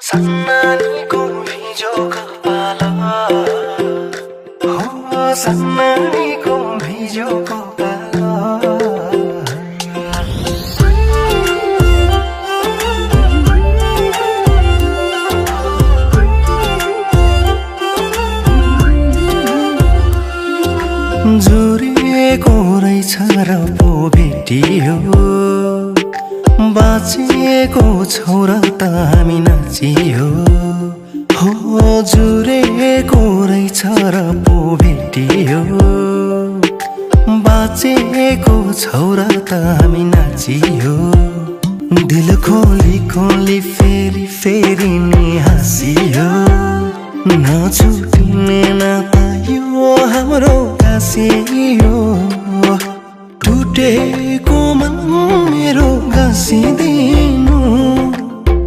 सन्नानीको भिजो कपाल हो सन्नानीको भिजो कपाल जुरेको रहेछ र पो भेटियो बाँचेको छौरा त हामी नाचियो हो जुरेको रहेछ र पो भेटियो बाँचेको छौरा त हामी नाचियो दिल खोली खोली फेरि फेरि नि हाँसियो नछुट्ने नाता यो हाम्रो गाँसियो टुटेको मन मेरो गाँसिदिनु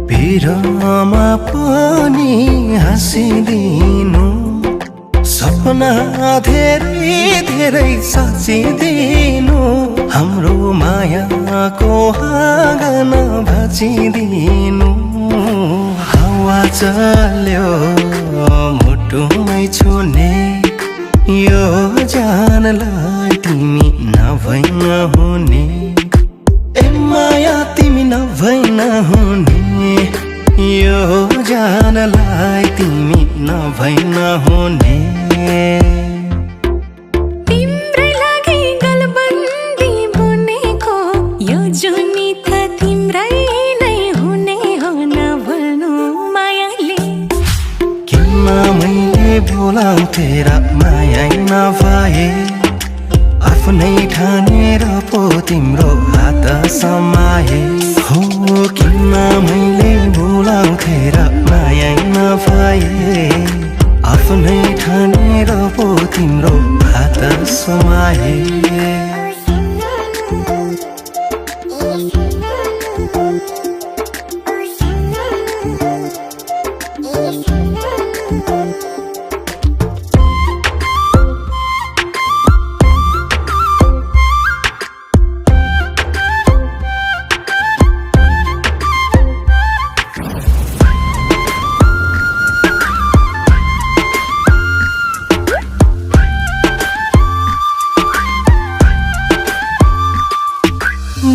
पिरमा पनि हाँसिदिनु सपना धेरै धेरै साचिदिनु हाम्रो मायाको आँगन भाँचिदिनु हावा चल्यो मुटुमै छुने यो जानलाई तिमी नभई नहुने ए माया तिमी नभई नहुने यो जानलाई तिमी नभई नहुने तिम्रै लागि गलबन्दी बुनेको यो जुनी त तिम्रै नै हुने हो नभन्नु मायाले किन मैले बोलाउँथे र माया नभए आफ्नै ठानेर पो तिम्रो हात समाए हो किन मैले बोलाउँथे र माया नभए आफ्नै ठानेर पो तिम्रो हात समाए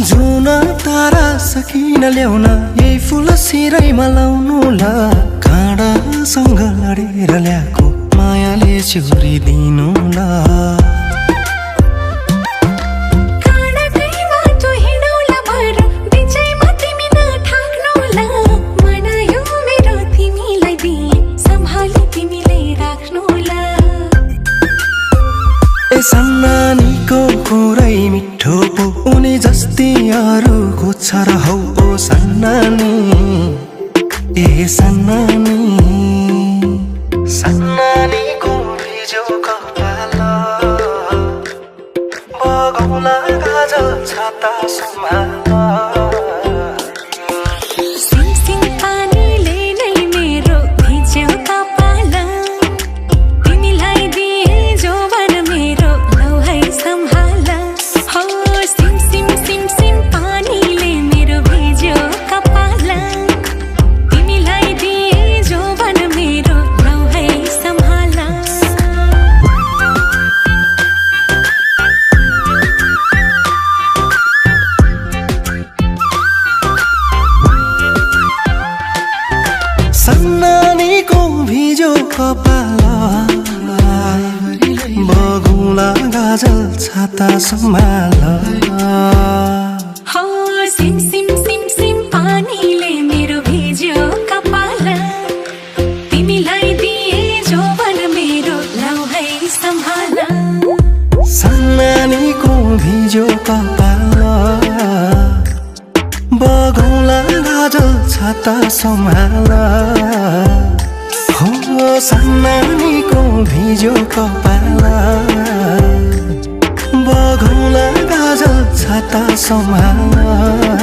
जुन तारा सकिन ल्याउन यही फुल सिरैमा लाउनुला काँडासँग लडेर ल्याएको मायाले चोरिदिनुला काँडाकै बाटो हिँडौला भएर बिचैमा तिमी नठाक्नुला मनायो मेरो तिमीलाई दिए सम्हाली तिमीले राख्नुला ए सन्नानीको कुरै मिठो पो उनी जस्तै अरूको छ र हौ ओ सन्नानी ए सन्नानी सन्नानीको भिजो कपाल बगौला गाजल छाता सम्हाल सिमसिम पानीले नै मेरो भिज्यो कपाल तिमीलाई दिए जोवन मेरो लौ है सम्हाल हो सिमसिम सिमसिम पानीले मेरो भिज्यो कपाल तिमीलाई दिए जोवन मेरो लौ है सम्हाल सन्नानीको भिजो कपाल बगौला गाजल छाता सम्हाल हो सिमसिम सिमसिम पानीले मेरो भिज्यो कपाल तिमीलाई दिए जोवन मेरो लौ है सम्हाल सन्नानीको भिजो कपाल बगौला गाजल छाता सम्हाल हो सन्नानीको भिजो कपाल बगौला गाजल छाता सम्हाल